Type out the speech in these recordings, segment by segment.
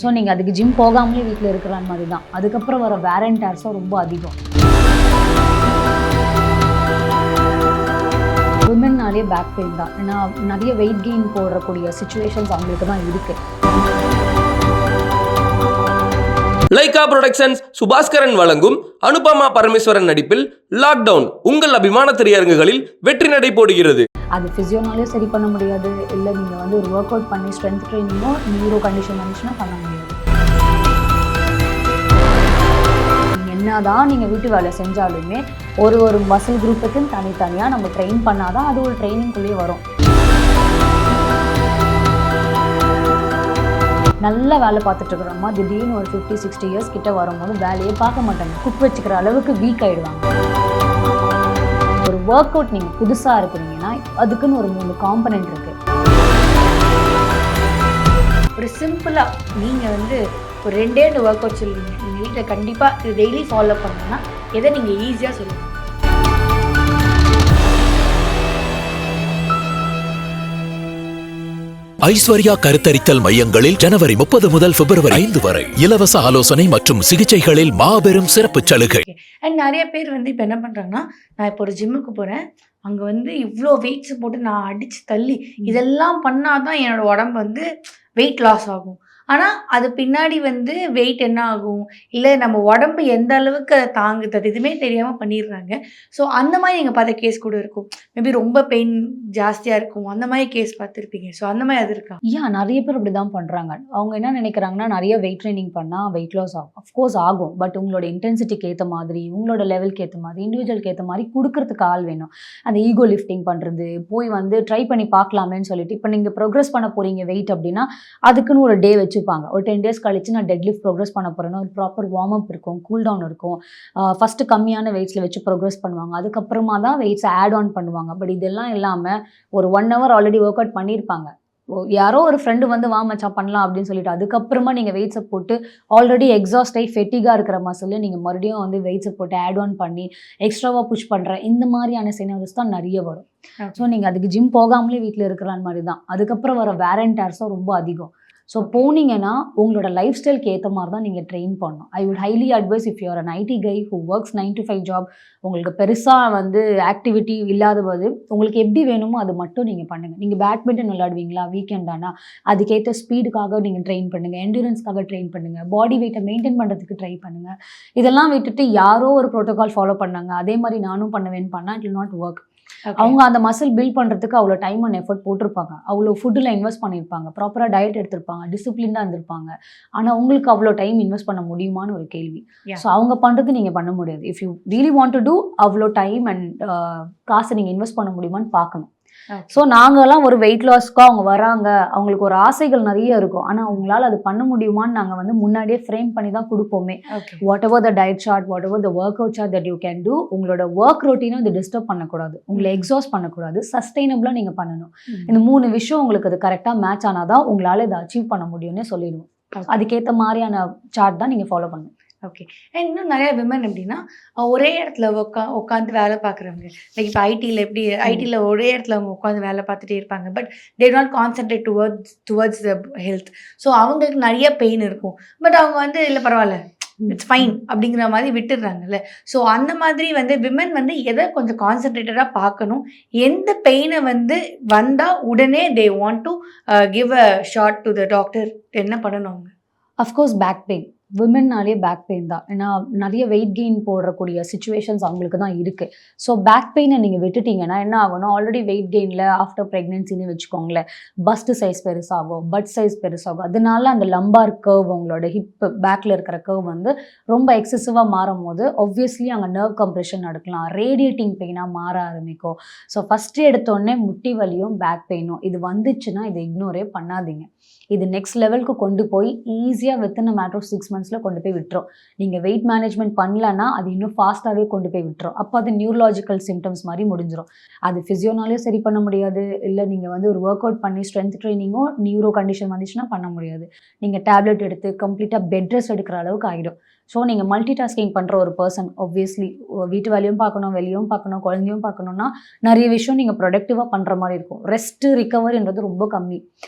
So நீங்கள் அதுக்கு gym போகாமலே வீட்டில் இருக்கிற மாதிரி தான். அதுக்கப்புறம் வர வேர் அண்ட் டேர்ஸும் ரொம்ப அதிகம். விமென்னாலே பேக் பெயின் தான். ஏன்னா நிறைய வெயிட் கெயின் போடக்கூடிய சுச்சுவேஷன்ஸ் அவங்களுக்கு தான் இருக்குது. லைகா புரொடக்ஷன்ஸ் சுபாஸ்கரன் வழங்கும் அனுபமா பரமேஸ்வரன் நடிப்பில் லாக்டவுன் உங்கள் அபிமான திரையரங்குகளில் வெற்றி நடை போடுகிறது. அது ஃபிசியோனாலே சரி பண்ண முடியாது. இல்லை நீங்கள் ஒரு ஒர்க் அவுட் பண்ணி ஸ்ட்ரென்த் ட்ரைனிங்கோ நியூரோ கண்டிஷன் வந்துச்சுன்னா பண்ண முடியாது. என்னதான் நீங்கள் வீட்டு வேலை செஞ்சாலுமே ஒரு மசில் குரூப்புக்குன்னு தனித்தனியாக நம்ம ட்ரெயின் பண்ணாதான் அது ஒரு ட்ரைனிங்குள்ளேயே வரும். நல்ல வேலை பார்த்துட்டு இருக்கிறோமா திடீர்னு ஒரு 50-60 இயர்ஸ் கிட்ட வரும்போது வேலையே பார்க்க மாட்டாங்க. குக் வச்சுக்கிற அளவுக்கு வீக் ஆகிடுவாங்க. ஒரு ஒர்க் அவுட் நீங்கள் புதுசாக இருக்கிறீங்கன்னா அதுக்குன்னு ஒரு 3 காம்பனண்ட் இருக்குது. ஒரு சிம்பிளாக நீங்கள் ஒரு 2 ஒர்க் அவுட் சொல்லுவீங்க. நீங்கள் வீட்டில் கண்டிப்பாக இது டெய்லி ஃபாலோ பண்ணணும்னா எதை நீங்கள் ஈஸியாக சொல்லுவீங்க? ஐஸ்வர்யா கருத்தரித்தல் மையங்களில் ஜனவரி 30 முதல் பிப்ரவரி 5 வரை இலவச ஆலோசனை மற்றும் சிகிச்சைகளில் மாபெரும் சிறப்பு சலுகை. அண்ட் நிறைய பேர் இப்போ என்ன பண்ணுறாங்கன்னா, நான் இப்போ ஒரு ஜிம்முக்கு போகிறேன், அங்கே இவ்வளோ வெயிட்ஸ் போட்டு நான் அடித்து தள்ளி இதெல்லாம் பண்ணாதான் என்னோட உடம்பு வெயிட் லாஸ் ஆகும். ஆனால் அது பின்னாடி வெயிட் என்ன ஆகும், இல்லை நம்ம உடம்பு எந்த அளவுக்கு அதை தாங்குது எதுவுமே தெரியாமல் பண்ணிடுறாங்க. ஸோ அந்த மாதிரி நீங்கள் பார்த்த கேஸ் கூட இருக்கும். மேபி ரொம்ப பெயின் ஜாஸ்தியாக இருக்கும், அந்த மாதிரி கேஸ் பார்த்துருப்பீங்க. ஸோ அந்த மாதிரி அது இருக்கா? நிறைய பேர் அப்படி தான் பண்ணுறாங்க. அவங்க என்ன நினைக்கிறாங்கன்னா, நிறைய வெயிட் ட்ரைனிங் பண்ணால் வெயிட் லாஸ் ஆகும். அஃப்கோர்ஸ் ஆகும். பட் உங்களோட இன்டென்சிட்டிக்கு ஏற்ற மாதிரி, உங்களோட லெவலுக்கு ஏற்ற மாதிரி, இண்டிவிஜுவலுக்கு ஏற்ற மாதிரி கொடுக்கறதுக்கு ஆள் வேணும். அந்த ஈகோ லிஃப்டிங் பண்ணுறது, போய் ட்ரை பண்ணி பார்க்கலாமேன்னு சொல்லிட்டு, இப்போ நீங்கள் ப்ரோக்ரஸ் பண்ண போகிறீங்க வெயிட் அப்படின்னா அதுக்குன்னு ஒரு டே வச்சுப்பாங்க. ஒரு 10 days கழிச்சு நான் டெட் லிஃப்ட் ப்ரோக்ரஸ் பண்ண போகிறேன்னா ஒரு ப்ராப்பர் வார்ம் அப் இருக்கும், கூல் டவுன் இருக்கும். ஃபஸ்ட்டு கம்மியான வெயிட்ஸில் வச்சு ப்ரோக்ரஸ் பண்ணுவாங்க. அதுக்கப்புறமா தான் வெயிட்ஸை ஆட் ஆன் பண்ணுவாங்க. பட் இதெல்லாம் இல்லாமல் ஒரு 1 hour ஆல்ரெடி ஒர்க் அவுட் பண்ணியிருப்பாங்க. யாரோ ஒரு ஃப்ரெண்டு வா மச்சான் பண்ணலாம் அப்படின்னு சொல்லிட்டு அதுக்கப்புறமா நீங்கள் வெயிட்ஸை போட்டு ஆல்ரெடி எக்ஸாஸ்ட் ஆகி ஃபெட்டிகாக இருக்கிற மசில் நீங்கள் மறுபடியும் வெயிட்ஸை போட்டு ஆட் ஆன் பண்ணி எக்ஸ்ட்ராவாக புஷ் பண்ணுற இந்த மாதிரியான சினாரியோஸ் தான் நிறைய வரும். ஸோ நீங்கள் அதுக்கு ஜிம் போகாமலே வீட்டில் இருக்கிற மாதிரி தான். அதுக்கப்புறம் வர வேர் அண்ட் டேர்ஸும் ரொம்ப அதிகம். ஸோ போனீங்கன்னா உங்களோட லைஃப் ஸ்டைலுக்கு ஏற்ற மாதிரி தான் நீங்கள் ட்ரெயின் பண்ணணும். I would highly advise if you are an IT guy who works 9 to 5 job, உங்களுக்கு பெருசாக ஆக்டிவிட்டி இல்லாத போது உங்களுக்கு எப்படி வேணுமோ அது மட்டும் நீங்கள் பண்ணுங்கள். நீங்கள் பேட்மிண்டன் விளையாடுவீங்களா வீக்கெண்ட் ஆனால் அதுக்கேற்ற ஸ்பீடுக்காக நீங்கள் ட்ரெயின் பண்ணுங்கள், என்டூரன்ஸ்க்காக ட்ரெயின் பண்ணுங்கள், பாடி வெயிட்டை மெயின்டைன் பண்ணுறதுக்கு ட்ரை பண்ணுங்கள். இதெல்லாம் விட்டுட்டு யாரோ ஒரு ப்ரோட்டோகால் ஃபாலோ பண்ணாங்க அதே மாதிரி நானும் பண்ணுவேன்னு பண்ணால் இட் வில் நாட் ஒர்க். அவங்க அந்த மசில் பில்ட் பண்ணுறதுக்கு அவ்வளோ டைம் அண்ட் எஃபர்ட் போட்டிருப்பாங்க, அவ்வளோ ஃபுட்டில் இன்வெஸ்ட் பண்ணியிருப்பாங்க, ப்ராப்பராக டயட் எடுத்திருப்பாங்க, டிசிப்ளினாக இருந்திருப்பாங்க. ஆனால் உங்களுக்கு அவ்வளோ டைம் இன்வெஸ்ட் பண்ண முடியுமான்னு ஒரு கேள்வி. ஸோ அவங்க பண்ணுறது நீங்கள் பண்ண முடியாது. If you really want to do அவ்வளோ டைம் அண்ட் காசை நீங்கள் இன்வெஸ்ட் பண்ண முடியுமான்னு பார்க்கணும். ஸோ நாங்கள்லாம் ஒரு வெயிட் லாஸ்க்காக அவங்க வராங்க, அவங்களுக்கு ஒரு ஆசைகள் நிறைய இருக்கும். ஆனால் அவங்களால அது பண்ண முடியுமான்னு நாங்கள் முன்னாடியே ஃப்ரேம் பண்ணி தான் கொடுப்போமே. Whatever the diet chart, whatever the workout chart that you can do. உங்களோட ஒர்க் ரொட்டீனை இது டிஸ்டர்ப் பண்ணக்கூடாது, உங்களை எக்ஸாஸ்ட் பண்ணக்கூடாது, சஸ்டைனபிளாக நீங்கள் பண்ணணும். இந்த 3 விஷயம் உங்களுக்கு அது கரெக்டாக மேட்ச் ஆனால் தான் உங்களால் இதை அச்சீவ் பண்ண முடியும்னு சொல்லிடுவோம். அதுக்கேற்ற மாதிரியான சார்ட் தான் நீங்கள் ஃபாலோ பண்ணணும். ஓகே. இன்னும் நிறைய விமன் எப்படின்னா ஒரே இடத்துல உட்காந்து வேலை பார்க்குறவங்க. லைக் இப்போ ஐடியில் ஒரே இடத்துல அவங்க உட்காந்து வேலை பார்த்துட்டே இருப்பாங்க. But they not concentrate towards the health. So அவங்களுக்கு நிறைய பெயின் இருக்கும். பட் அவங்க இல்லை பரவாயில்ல இட்ஸ் ஃபைன் அப்படிங்கிற மாதிரி விட்டுடுறாங்கல்ல. ஸோ அந்த மாதிரி விமன் எதை கொஞ்சம் கான்சென்ட்ரேட்டடாக பார்க்கணும், எந்த பெயினை வந்தால் உடனே they want to give a shot to the doctor, என்ன பண்ணணும் அவங்க? Of course back pain. விமென்னாலே பேக் பெயின் தான். ஏன்னா நிறைய வெயிட் கெயின் போடக்கூடிய சுச்சுவேஷன்ஸ் அவங்களுக்கு தான் இருக்குது. ஸோ பேக் பெயினை நீங்கள் விட்டுட்டிங்கன்னா என்ன ஆகணும், ஆல்ரெடி வெயிட் கெயினில் ஆஃப்டர் ப்ரெக்னென்சின்னு வச்சுக்கோங்களேன், பஸ்ட் சைஸ் பெருசாகும், பட் சைஸ் பெருசாகும். அதனால அந்த லம்பார் கர்வ், உங்களோட ஹிப் பேக்கில் இருக்கிற கர்வ் ரொம்ப எக்ஸசிவாக மாறும் போது ஆப்வியஸ்லி அங்கே நர்வ் கம்ப்ரெஷன் நடக்கலாம், ரேடியேட்டிங் பெயினாக மாற ஆரம்பிக்கும். ஸோ ஃபஸ்ட்டு எடுத்தோடனே முட்டி வலியும் பேக் பெயினும் இது வந்துச்சுன்னா இதை இக்னோரே பண்ணாதீங்க. இது நெக்ஸ்ட் லெவலுக்கு கொண்டு போய் ஈஸியாக within a matter of 6 months கொண்டு போய் விட்டுரும். நீங்கள் வெயிட் மேனேஜ்மெண்ட் பண்ணலன்னா அது இன்னும் ஃபாஸ்ட்டாகவே கொண்டு போய் விட்டுரும். அப்போ அது நியூரலாஜிக்கல் சிம்டம்ஸ் மாதிரி முடிஞ்சிடும். அது ஃபிசியோனாலே சரி பண்ண முடியாது. இல்லை நீங்கள் ஒரு ஒர்க் அவுட் பண்ணி ஸ்ட்ரென்த் ட்ரைனிங்கோ நியூரோ கண்டிஷன் வந்துச்சுன்னா பண்ண முடியாது. நீங்கள் டேப்லெட் எடுத்து கம்ப்ளீட்டாக பெட் ரெஸ்ட் எடுக்கிற அளவுக்கு ஆகிடும். ஸோ நீங்கள் மல்டி டாஸ்கிங் பண்ணுற ஒரு பர்சன் ஆப்வியஸ்லி வீட்டு வேலையும் பார்க்கணும், வெளியும் பார்க்கணும், குழந்தையும் பார்க்கணுன்னா நிறைய விஷயம் நீங்கள் ப்ரொடக்டிவாக பண்ணுற மாதிரி இருக்கும். ரெஸ்ட்டு ரிகவரின்றது ரொம்ப கம்மி.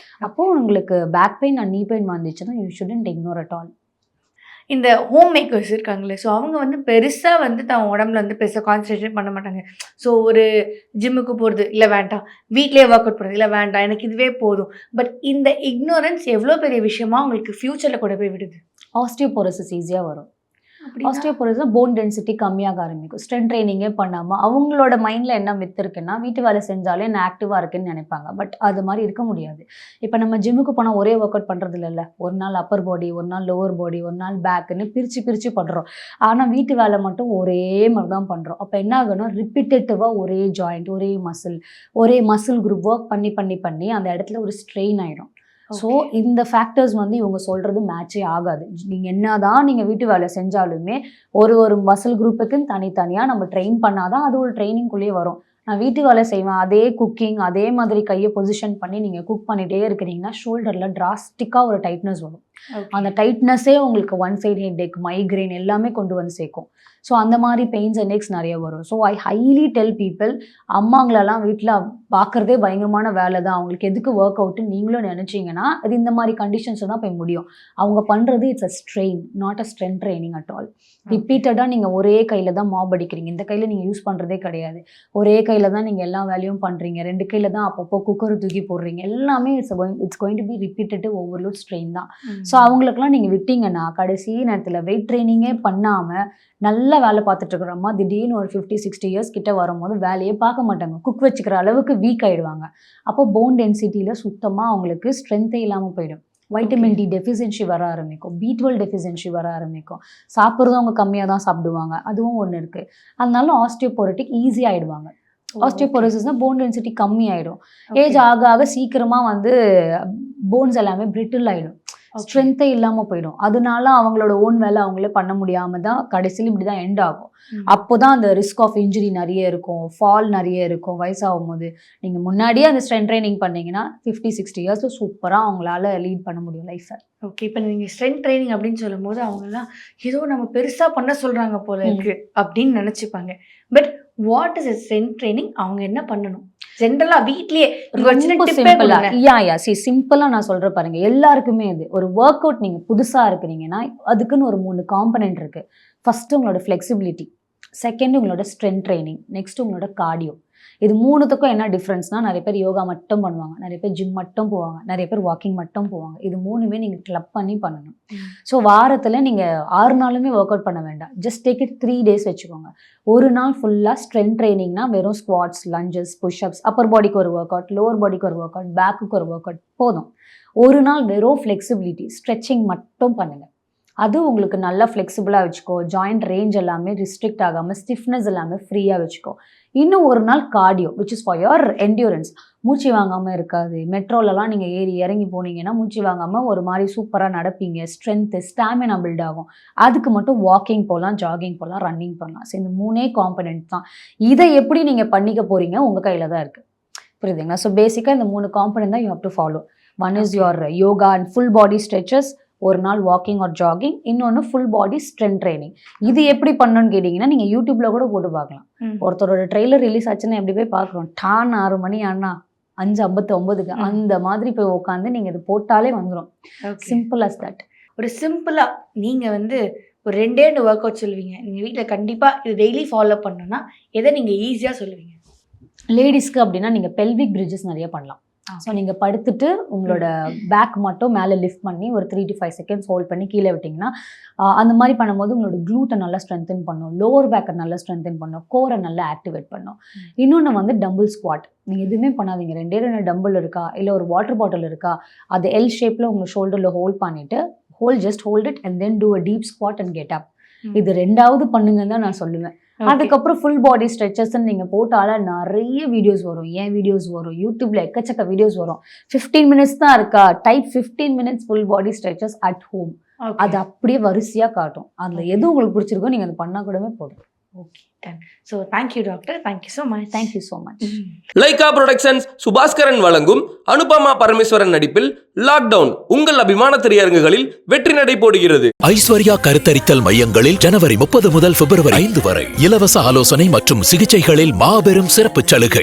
அப்போது உங்களுக்கு பேக் பெயின் அண்ட் நீ பெயின் வந்துச்சுன்னா you shouldn't ignore at all. இந்த ஹோம் மேக்கர்ஸ் இருக்காங்களே, ஸோ அவங்க வந்து பெருசாக வந்து தான் உடம்புல வந்து பெருசாக கான்சன்ட்ரேட் பண்ண மாட்டாங்க. ஸோ ஒரு ஜிம்முக்கு போகிறது இல்லை வேண்டாம், வீட்லேயே ஒர்க் அவுட் பண்ணுறது இல்லை வேண்டாம், எனக்கு இதுவே போதும். பட் இந்த இக்னோரன்ஸ் எவ்வளோ பெரிய விஷயமா உங்களுக்கு ஃப்யூச்சரில் கூட போய் விடுது. ஆஸ்டியோபோரோசிஸ் ஈஸியாக வரும். அப்படின்னா ஆஸ்டியோபோரோசிஸ் போன் டென்சிட்டி கம்மியாக ஆரம்பிக்கும். ஸ்ட்ரென்த் ட்ரைனிங்கே பண்ணாமல் அவங்களோட மைண்டில் என்ன மித்து இருக்குன்னா வீட்டு வேலை செஞ்சாலே நான் ஆக்டிவாக இருக்குன்னு நினைப்பாங்க. பட் அது மாதிரி இருக்க முடியாது. இப்போ நம்ம ஜிம்முக்கு போனால் ஒரே ஒர்க் அவுட் பண்ணுறது இல்லைல்ல, ஒரு நாள் அப்பர் பாடி, ஒரு நாள் லோவர் பாடி, ஒரு நாள் பேக்குன்னு பிரித்து பண்ணுறோம். ஆனால் வீட்டு வேலை மட்டும் ஒரே மாதிரி தான் பண்ணுறோம். அப்போ என்ன ஆகுன்னா ரிப்பீட்டேட்டிவாக ஒரே ஜாயிண்ட், ஒரே மசில் குரூப் ஒர்க் பண்ணி அந்த இடத்துல ஒரு ஸ்ட்ரெயின் ஆகிடும். ஸோ இந்த ஃபேக்டர்ஸ் வந்து இவங்க சொல்கிறது மேட்சே ஆகாது. நீங்கள் என்ன தான் நீங்கள் வீட்டு வேலை செஞ்சாலுமே ஒரு மசில் குரூப்புக்குன்னு தனித்தனியாக நம்ம ட்ரெயின் பண்ணாதான் அது ஒரு ட்ரைனிங்குள்ளேயே வரும். நான் வீட்டு வேலை செய்வேன், அதே குக்கிங், அதே மாதிரி கையை பொசிஷன் பண்ணி நீங்கள் குக் பண்ணிகிட்டே இருக்கிறீங்கன்னா ஷோல்டரில் டிராஸ்டிக்காக ஒரு டைட்னஸ் வரும். அந்த டைட்னஸே உங்களுக்கு ஒன் சைட் ஹெட்டேக், மைக்ரைன் எல்லாமே கொண்டு வந்து சேர்க்கும். ஸோ அந்த மாதிரி பெயின்ஸ் ஹெட்டேக்ஸ் நிறைய வரும். So I highly tell people, அம்மாங்களெல்லாம் வீட்டில் பார்க்குறதே பயங்கரமான வேலை தான், அவங்களுக்கு எதுக்கு ஒர்க் அவுட்டுன்னு நீங்களும் நினச்சிங்கன்னா அது இந்த மாதிரி கண்டிஷன்ஸ் தான் போய் முடியும். அவங்க பண்ணுறது it's a strain, not a strength training at all. ரிப்பீட்டடாக நீங்கள் ஒரே கையில் தான் மாப் அடிக்கிறீங்க, இந்த கையில் நீங்கள் யூஸ் பண்ணுறதே கிடையாது. ஒரே கையில் தான் நீங்கள் எல்லா வேலையும் பண்ணுறீங்க, 2 கையில் தான் அப்பப்போ குக்கரை தூக்கி போடுறீங்க. எல்லாமே it's going to be repetitive overload strain தான். ஸோ அவங்களுக்குலாம் நீங்கள் விட்டீங்கன்னா கடைசி நேரத்தில் வெயிட் ட்ரைனிங்கே பண்ணாமல் நல்லா வேலை பார்த்துட்டு இருக்கிறோமா, திடீர்னு ஒரு 50-60 இயர்ஸ் கிட்ட வரும்போது வேலையே பார்க்க மாட்டாங்க, குக் வச்சுக்கிற அளவுக்கு வீக் ஆகிடுவாங்க. அப்போ போன் டென்சிட்டியில் சுத்தமாக அவங்களுக்கு ஸ்ட்ரென்த்தே இல்லாமல் போயிடும். வைட்டமின் டி டெஃபிஷியன்சி வர ஆரம்பிக்கும், B12 டெஃபிஷியன்சி வர ஆரம்பிக்கும். சாப்பிட்றதும் அவங்க கம்மியாக தான் சாப்பிடுவாங்க, அதுவும் ஒன்று இருக்குது. அதனால ஆஸ்டியோபோரோட்டிக் ஈஸியாக ஆகிடுவாங்க. ஆஸ்டியோபோரோசிஸ்னால் போன் டென்சிட்டி கம்மி ஆகிடும். ஏஜ் ஆக ஆக சீக்கிரமாக வந்து போன்ஸ் எல்லாமே பிரிட்டில் ஆகிடும், ஸ்ட்ரென்த்தே இல்லாமல் போயிடும். அதனால அவங்களோட ஓன் வேலை அவங்களே பண்ண முடியாமல் தான் கடைசியில் இப்படி தான் எண்ட் ஆகும். அப்போ தான் அந்த ரிஸ்க் ஆஃப் இன்ஜுரி நிறைய இருக்கும், ஃபால் நிறைய இருக்கும். வயசாகும் போது நீங்கள் முன்னாடியே அந்த ஸ்ட்ரென்த் ட்ரைனிங் பண்ணிங்கன்னா 50-60 இயர்ஸ் சூப்பராக அவங்களால லீட் பண்ண முடியும் லைஃப்பை. ஓகே, இப்போ நீங்கள் ஸ்ட்ரென்த் ட்ரைனிங் அப்படின்னு சொல்லும் போது அவங்கெல்லாம் ஏதோ நம்ம பெருசாக பண்ண சொல்கிறாங்க போல இருக்கு அப்படின்னு நினச்சிப்பாங்க. But what is strength training? அவங்க என்ன பண்ணணும் ஜென்ரலாக வீட்லேயே? சிம்பிளாக நான் சொல்கிறேன் பாருங்க, எல்லாருக்குமே இது ஒரு ஒர்க் அவுட். நீங்கள் புதுசாக இருக்கிறீங்கன்னா அதுக்குன்னு ஒரு 3 காம்பனன்ட் இருக்குது. ஃபர்ஸ்ட் உங்களோட ஃப்ளெக்சிபிலிட்டி, செகண்ட் உங்களோட ஸ்ட்ரென்த் ட்ரைனிங், நெக்ஸ்ட் உங்களோட கார்டியோ. இது 3த்துக்கும் என்ன டிஃப்ரென்ஸ்னால், நிறைய பேர் யோகா மட்டும் பண்ணுவாங்க, நிறைய பேர் ஜிம் மட்டும் போவாங்க, நிறைய பேர் வாக்கிங் மட்டும் போவாங்க. இது 3மே நீங்கள் கிளப் பண்ணி பண்ணணும். ஸோ வாரத்தில் நீங்கள் 6 நாளுமே ஒர்க் அவுட் பண்ண வேண்டாம், ஜஸ்ட் டேக் இட் 3 days வச்சுக்கோங்க. ஒரு நாள் ஃபுல்லாக ஸ்ட்ரென்த் ட்ரைனிங்னா வெறும் ஸ்குவாட்ஸ், லஞ்சஸ், புஷ்அப்ஸ், அப்பர் பாடிக்கு ஒரு ஒர்க் அவுட், லோவர் பாடிக்கு ஒரு ஒர்க் அவுட், பேக்குக்கு ஒரு ஒர்க் அவுட் போதும். ஒரு நாள் வெறும் ஃப்ளெக்சிபிலிட்டி, ஸ்ட்ரெச்சிங் மட்டும் பண்ணுங்கள். அது உங்களுக்கு நல்லா ஃப்ளெக்சிபிளாக வச்சுக்கோ, ஜாயிண்ட் ரேஞ்ச் எல்லாமே ரிஸ்ட்ரிக்ட் ஆகாமல், ஸ்டிஃப்னஸ் எல்லாமே ஃப்ரீயாக வச்சுக்கோ. இன்னும் ஒரு நாள் cardio, which is for your endurance. மூச்சு வாங்காமல் இருக்காது. மெட்ரோலலாம் நீங்கள் ஏறி இறங்கி போனீங்கன்னா மூச்சு வாங்காமல் ஒரு மாதிரி சூப்பராக நடப்பீங்க. ஸ்ட்ரென்த்து, ஸ்டாமினா பில்ட் ஆகும். அதுக்கு மட்டும் வாக்கிங் போகலாம், ஜாகிங் போகலாம், ரன்னிங் பண்ணலாம். ஸோ இந்த 3 காம்பனன்ட் தான். இதை எப்படி நீங்கள் பண்ணிக்க போகிறீங்க உங்கள் கையில் தான் இருக்குது. புரியுதுங்களா? ஸோ பேசிக்காக இந்த 3 காம்பனன்ட் தான் you have to follow. One is your yoga and full body stretches, ஒரு நாள் வாக்கிங் ஆர் ஜாகிங், இன்னொன்று ஃபுல் பாடி ஸ்ட்ரென்த் ட்ரைனிங். இது எப்படி பண்ணணும்னு கேட்டிங்கன்னா நீங்கள் யூடியூப்பில் கூட போட்டு பார்க்கலாம். ஒருத்தரோட ட்ரெய்லர் ரிலீஸ் ஆச்சுன்னா எப்படி போய் பார்க்குறோம், டான் 6 மணி ஆனா 5:59 அந்த மாதிரி போய் உட்காந்து நீங்கள் இது போட்டாலே வந்துடும். Simple as that. ஒரு சிம்பிளாக நீங்கள் வந்து ஒரு 2 ஒர்க் அவுட் சொல்லுவீங்க, நீங்கள் வீட்டில் கண்டிப்பாக இது டெய்லி ஃபாலோ பண்ணணும்னா எதை நீங்கள் ஈஸியாக சொல்லுவீங்க? லேடிஸ்க்கு அப்படின்னா நீங்கள் பெல்விக் பிரிட்ஜஸ் நிறைய பண்ணலாம். ஸோ நீங்கள் படுத்துட்டு உங்களோட பேக் மட்டும் மேலே லிஃப்ட் பண்ணி ஒரு 3 to 5 seconds ஹோல்ட் பண்ணி கீழே விட்டிங்கன்னா அந்த மாதிரி பண்ணும்போது உங்களோட க்ளூட்டை நல்லா ஸ்ட்ரென்தன் பண்ணும், லோவர் பேக்கை நல்லா ஸ்ட்ரென்தன் பண்ணும், கோரை நல்லா ஆக்டிவேட் பண்ணும். இன்னொன்று வந்து டம்பிள் ஸ்குவாட். நீங்கள் எதுவுமே பண்ணாதீங்க, 2 டம்பிள் இருக்கா இல்லை ஒரு வாட்டர் பாட்டில் இருக்கா, அது எல் ஷேப்பில் உங்கள் ஷோல்டரில் ஹோல்ட் பண்ணிவிட்டு just hold it and then do a deep squat and get up. இது 2வது பண்ணுங்கன்னு தான் நான் சொல்லுவேன். அதுக்கப்புறம் ஃபுல் பாடி ஸ்ட்ரெச்சஸ் நீங்கள் போட்டால நிறைய வீடியோஸ் வரும், ஏன் வீடியோஸ் வரும், யூடியூப்ல எக்கச்சக்க வீடியோஸ் வரும். 15 minutes தான் இருக்கா, type 15 minutes full body stretches at home. அது அப்படியே வரிசையாக காட்டும். அதில் எது உங்களுக்கு பிடிச்சிருக்கோ நீங்கள் அது பண்ணால் கூடவே போதும். Okay done. So thank you doctor, thank you so much. Thank you so much. Lyca productions Subaskaran வழங்கும் அனுபமா பரமேஸ்வரன் நடிப்பில் லாக்டவுன் உங்கள் அபிமான திரையரங்குகளில் வெற்றி நடை போடுகிறது. ஐஸ்வர்யா கருத்தரித்தல் மையங்களில் ஜனவரி 30 முதல் பிப்ரவரி 5 வரை இலவச ஆலோசனை மற்றும் சிகிச்சைகளில் மாபெரும் சிறப்பு சலுகை.